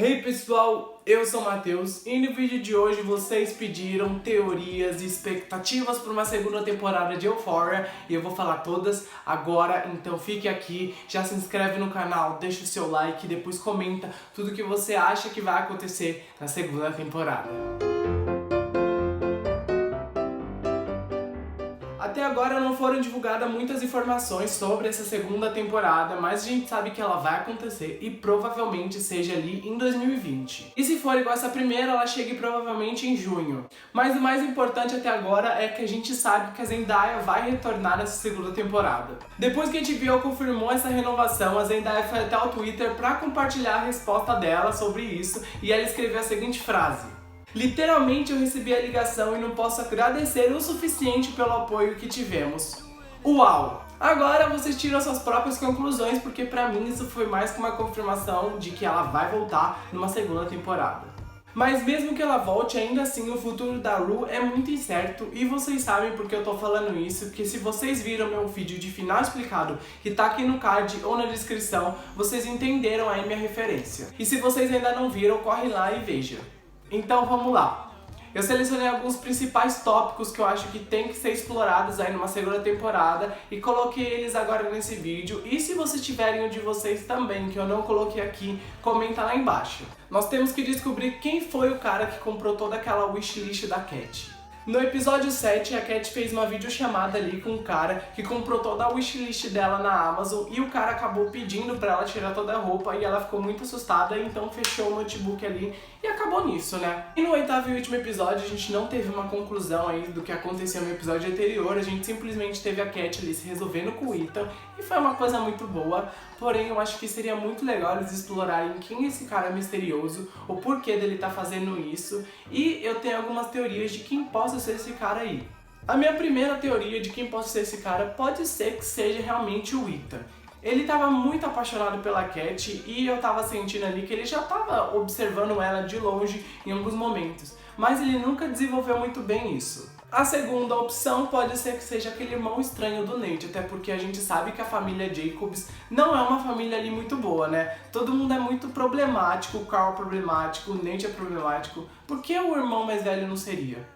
Hey pessoal, eu sou o Matheus e no vídeo de hoje vocês pediram teorias e expectativas para uma segunda temporada de Euphoria e eu vou falar todas agora, então fique aqui, já se inscreve no canal, deixa o seu like e depois comenta tudo o que você acha que vai acontecer na segunda temporada. Até agora não foram divulgadas muitas informações sobre essa segunda temporada, mas a gente sabe que ela vai acontecer e provavelmente seja ali em 2020. E se for igual essa primeira, ela chegue provavelmente em junho. Mas o mais importante até agora é que a gente sabe que a Zendaya vai retornar nessa segunda temporada. Depois que a HBO confirmou essa renovação, a Zendaya foi até o Twitter para compartilhar a resposta dela sobre isso e ela escreveu a seguinte frase: literalmente eu recebi a ligação e não posso agradecer o suficiente pelo apoio que tivemos. Uau! Agora vocês tiram suas próprias conclusões, porque pra mim isso foi mais que uma confirmação de que ela vai voltar numa segunda temporada. Mas mesmo que ela volte, ainda assim o futuro da Rue é muito incerto e vocês sabem porque eu tô falando isso, que se vocês viram meu vídeo de final explicado, que tá aqui no card ou na descrição, vocês entenderam aí minha referência. E se vocês ainda não viram, corre lá e veja. Então vamos lá. Eu selecionei alguns principais tópicos que eu acho que tem que ser explorados aí numa segunda temporada e coloquei eles agora nesse vídeo. E se vocês tiverem um de vocês também que eu não coloquei aqui, comenta lá embaixo. Nós temos que descobrir quem foi o cara que comprou toda aquela wishlist da Cat. No episódio 7, a Cat fez uma videochamada ali com um cara que comprou toda a wishlist dela na Amazon e o cara acabou pedindo pra ela tirar toda a roupa e ela ficou muito assustada, então fechou o notebook ali e acabou nisso, né? E no oitavo e último episódio, a gente não teve uma conclusão aí do que aconteceu no episódio anterior, a gente simplesmente teve a Cat ali se resolvendo com o Ethan e foi uma coisa muito boa, porém eu acho que seria muito legal eles explorarem quem é esse cara misterioso, o porquê dele tá fazendo isso, e eu tenho algumas teorias de quem possa ser esse cara aí. A minha primeira teoria de quem possa ser esse cara pode ser que seja realmente o Ethan. Ele tava muito apaixonado pela Cat e eu tava sentindo ali que ele já tava observando ela de longe em alguns momentos, mas ele nunca desenvolveu muito bem isso. A segunda opção pode ser que seja aquele irmão estranho do Nate, até porque a gente sabe que a família Jacobs não é uma família ali muito boa, né? Todo mundo é muito problemático, o Carl é problemático, o Nate é problemático, por que o irmão mais velho não seria?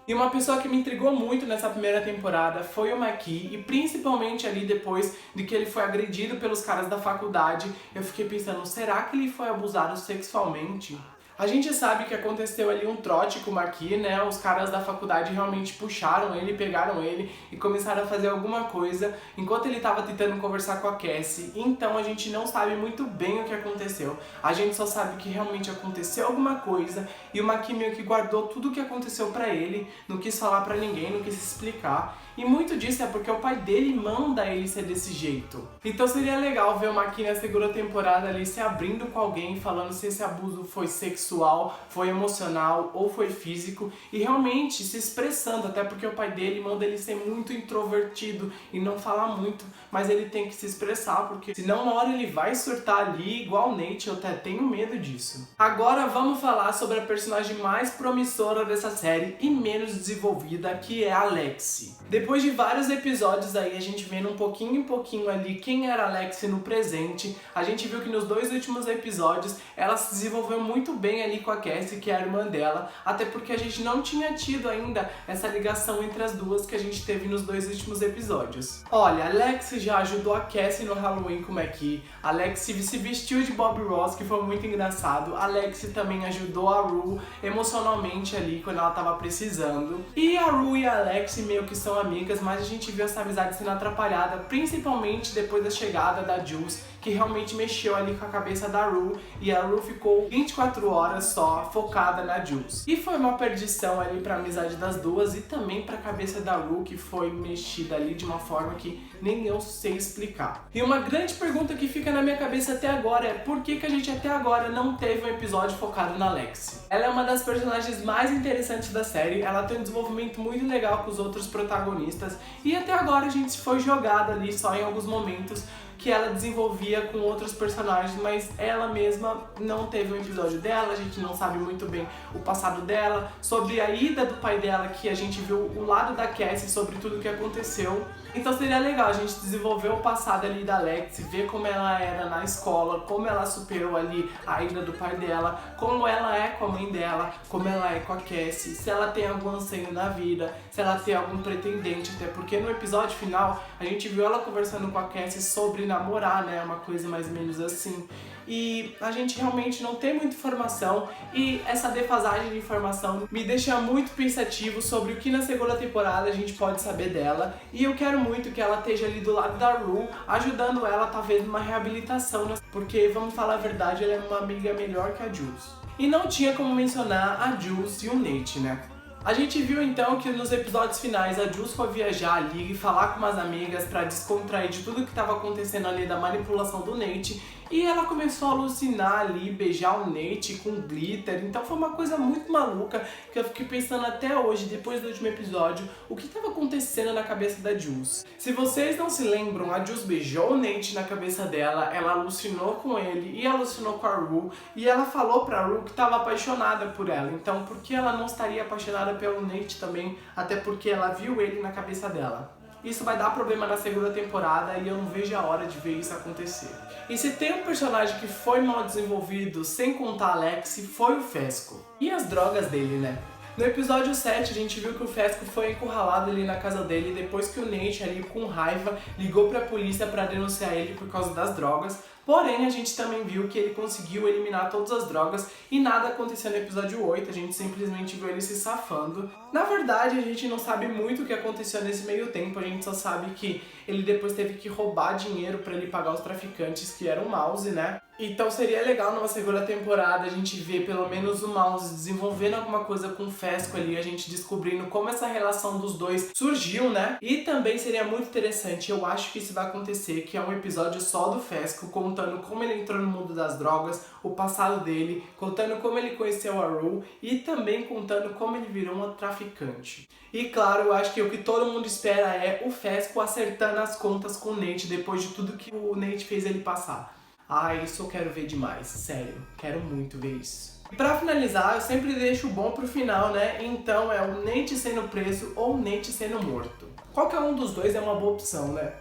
E uma pessoa que me intrigou muito nessa primeira temporada foi o Maki, e principalmente ali depois de que ele foi agredido pelos caras da faculdade, eu fiquei pensando, será que ele foi abusado sexualmente? A gente sabe que aconteceu ali um trote com o Maki, né? Os caras da faculdade realmente puxaram ele, pegaram ele e começaram a fazer alguma coisa enquanto ele tava tentando conversar com a Cassie. Então a gente não sabe muito bem o que aconteceu. A gente só sabe que realmente aconteceu alguma coisa e o Maki meio que guardou tudo o que aconteceu pra ele, não quis falar pra ninguém, não quis explicar. E muito disso é porque o pai dele manda ele ser desse jeito. Então seria legal ver o Maki na segunda temporada ali se abrindo com alguém, falando se esse abuso foi sexual, foi emocional ou foi físico e realmente se expressando, até porque o pai dele manda ele ser muito introvertido e não falar muito, mas ele tem que se expressar, porque senão uma hora ele vai surtar ali igual o Nate, eu até tenho medo disso. Agora vamos falar sobre a personagem mais promissora dessa série e menos desenvolvida, que é a Lexi. Depois de vários episódios aí, a gente vendo um pouquinho em pouquinho ali quem era a Lexi no presente, a gente viu que nos dois últimos episódios ela se desenvolveu muito bem ali com a Cassie, que é a irmã dela, até porque a gente não tinha tido ainda essa ligação entre as duas que a gente teve nos dois últimos episódios. Olha, a Lexi já ajudou a Cassie no Halloween com o Maki, a Lexi se vestiu de Bob Ross, que foi muito engraçado, a Lexi também ajudou a Rue emocionalmente ali quando ela tava precisando, e a Rue e a Lexi meio que são amigas, mas a gente viu essa amizade sendo atrapalhada, principalmente depois da chegada da Jules, que realmente mexeu ali com a cabeça da Rue, e a Rue ficou 24 horas só focada na Jules. E foi uma perdição ali pra amizade das duas e também pra cabeça da Rue, que foi mexida ali de uma forma que nem eu sei explicar. E uma grande pergunta que fica na minha cabeça até agora é por que a gente até agora não teve um episódio focado na Lexi? Ela é uma das personagens mais interessantes da série, ela tem um desenvolvimento muito legal com os outros protagonistas e até agora a gente foi jogada ali só em alguns momentos que ela desenvolvia com outros personagens, mas ela mesma não teve um episódio dela, a gente não sabe muito bem o passado dela, sobre a ida do pai dela, que a gente viu o lado da Cassie sobre tudo o que aconteceu. Então seria legal a gente desenvolver o passado ali da Lexi, ver como ela era na escola, como ela superou ali a ida do pai dela, como ela é com a mãe dela, como ela é com a Cassie, se ela tem algum anseio na vida, se ela tem algum pretendente, até porque no episódio final a gente viu ela conversando com a Cassie sobre namorar, né, uma coisa mais ou menos assim. E a gente realmente não tem muita informação e essa defasagem de informação me deixa muito pensativo sobre o que na segunda temporada a gente pode saber dela, e eu quero muito que ela esteja ali do lado da Rue, ajudando ela talvez numa reabilitação, né? Porque, vamos falar a verdade, ela é uma amiga melhor que a Jules. E não tinha como mencionar a Jules e o Nate, né? A gente viu então que nos episódios finais a Jules foi viajar ali e falar com umas amigas pra descontrair de tudo que estava acontecendo ali da manipulação do Nate, e ela começou a alucinar ali, beijar o Nate com glitter, então foi uma coisa muito maluca que eu fiquei pensando até hoje, depois do último episódio, o que estava acontecendo na cabeça da Jules. Se vocês não se lembram, a Jules beijou o Nate na cabeça dela, ela alucinou com ele e alucinou com a Rue, e ela falou pra Rue que estava apaixonada por ela, então por que ela não estaria apaixonada pelo Nate também, até porque ela viu ele na cabeça dela. Isso vai dar problema na segunda temporada e eu não vejo a hora de ver isso acontecer. E se tem um personagem que foi mal desenvolvido, sem contar a Lexi, foi o Fesco. E as drogas dele, né? No episódio 7 a gente viu que o Fesco foi encurralado ali na casa dele depois que o Nate ali com raiva ligou pra polícia pra denunciar ele por causa das drogas. Porém, a gente também viu que ele conseguiu eliminar todas as drogas e nada aconteceu no episódio 8, a gente simplesmente viu ele se safando. Na verdade, a gente não sabe muito o que aconteceu nesse meio tempo, a gente só sabe que ele depois teve que roubar dinheiro pra ele pagar os traficantes que eram o Mouse, né? Então seria legal numa segunda temporada a gente ver pelo menos o Mouse desenvolvendo alguma coisa com o Fesco ali, a gente descobrindo como essa relação dos dois surgiu, né? E também seria muito interessante, eu acho que isso vai acontecer, que é um episódio só do Fesco, contando como ele entrou no mundo das drogas, o passado dele, contando como ele conheceu a Rue e também contando como ele virou uma traficante. E claro, eu acho que o que todo mundo espera é o Fesco acertando as contas com o Nate depois de tudo que o Nate fez ele passar. Ah, isso eu quero ver demais, sério, quero muito ver isso. E pra finalizar, eu sempre deixo o bom pro final, né? Então é o Nate sendo preso ou o Nate sendo morto. Qualquer um dos dois é uma boa opção, né?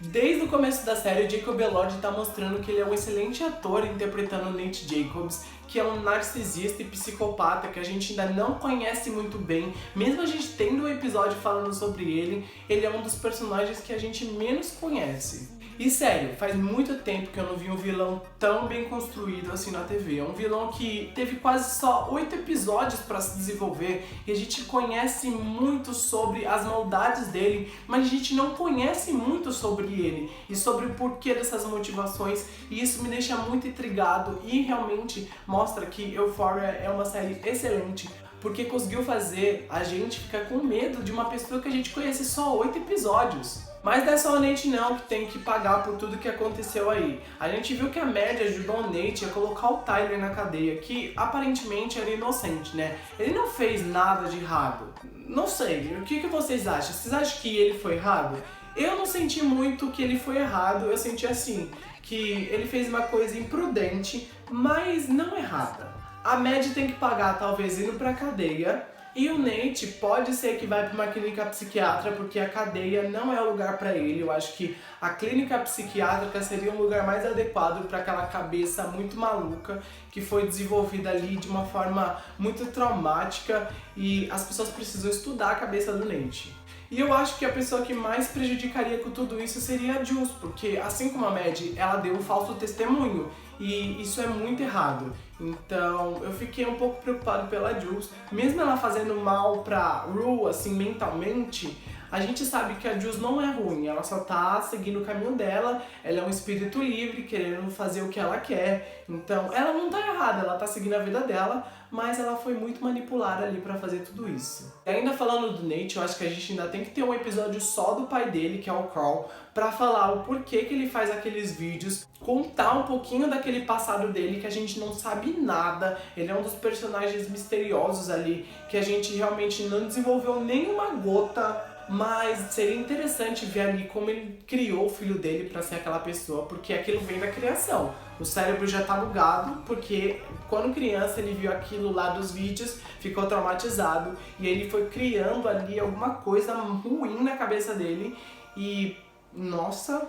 Desde o começo da série, o Jacob Elord tá mostrando que ele é um excelente ator interpretando o Nate Jacobs, que é um narcisista e psicopata que a gente ainda não conhece muito bem. Mesmo a gente tendo um episódio falando sobre ele, ele é um dos personagens que a gente menos conhece. E sério, faz muito tempo que eu não vi um vilão tão bem construído assim na TV. É um vilão que teve quase só 8 episódios para se desenvolver e a gente conhece muito sobre as maldades dele, mas a gente não conhece muito sobre ele e sobre o porquê dessas motivações, e isso me deixa muito intrigado e realmente mostra que Euphoria é uma série excelente, porque conseguiu fazer a gente ficar com medo de uma pessoa que a gente conhece só 8 episódios. Mas não é só o Nate não que tem que pagar por tudo que aconteceu aí. A gente viu que a Maddie ajudou o Nate a colocar o Tyler na cadeia, que aparentemente era inocente, né? Ele não fez nada de errado. Não sei, o que vocês acham? Vocês acham que ele foi errado? Eu não senti muito que ele foi errado, eu senti assim, que ele fez uma coisa imprudente, mas não errada. A Maddie tem que pagar, talvez, indo pra cadeia, e o Nate pode ser que vai para uma clínica psiquiátrica, porque a cadeia não é o lugar para ele. Eu acho que a clínica psiquiátrica seria um lugar mais adequado para aquela cabeça muito maluca que foi desenvolvida ali de uma forma muito traumática, e as pessoas precisam estudar a cabeça do Nate. E eu acho que a pessoa que mais prejudicaria com tudo isso seria a Jules, porque assim como a Maddie, ela deu um falso testemunho, e isso é muito errado. Então eu fiquei um pouco preocupado pela Jules. Mesmo ela fazendo mal pra Rue, assim, mentalmente, a gente sabe que a Jules não é ruim, ela só tá seguindo o caminho dela, ela é um espírito livre, querendo fazer o que ela quer. Então ela não tá errada, ela tá seguindo a vida dela, mas ela foi muito manipulada ali pra fazer tudo isso. E ainda falando do Nate, eu acho que a gente ainda tem que ter um episódio só do pai dele, que é o Carl, pra falar o porquê que ele faz aqueles vídeos, contar um pouquinho daquele passado dele que a gente não sabe nada. Ele é um dos personagens misteriosos ali, que a gente realmente não desenvolveu nenhuma gota. Mas seria interessante ver ali como ele criou o filho dele pra ser aquela pessoa, porque aquilo vem da criação. O cérebro já tá bugado, porque quando criança ele viu aquilo lá dos vídeos, ficou traumatizado, e ele foi criando ali alguma coisa ruim na cabeça dele, e nossa,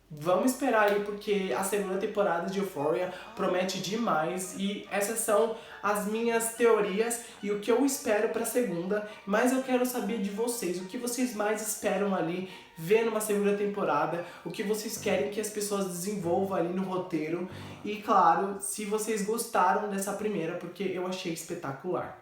vamos esperar aí porque a segunda temporada de Euphoria promete demais e essas são as minhas teorias e o que eu espero pra segunda, mas eu quero saber de vocês, o que vocês mais esperam ali ver numa segunda temporada, o que vocês querem que as pessoas desenvolvam ali no roteiro e claro, se vocês gostaram dessa primeira, porque eu achei espetacular.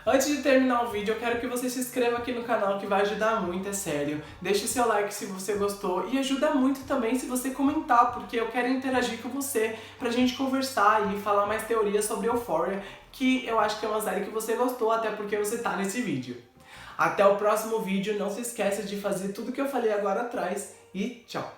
Antes de terminar o vídeo, eu quero que você se inscreva aqui no canal, que vai ajudar muito, é sério. Deixe seu like se você gostou e ajuda muito também se você comentar, porque eu quero interagir com você pra gente conversar e falar mais teorias sobre Euphoria, que eu acho que é uma série que você gostou, até porque você tá nesse vídeo. Até o próximo vídeo, não se esqueça de fazer tudo que eu falei agora atrás e tchau!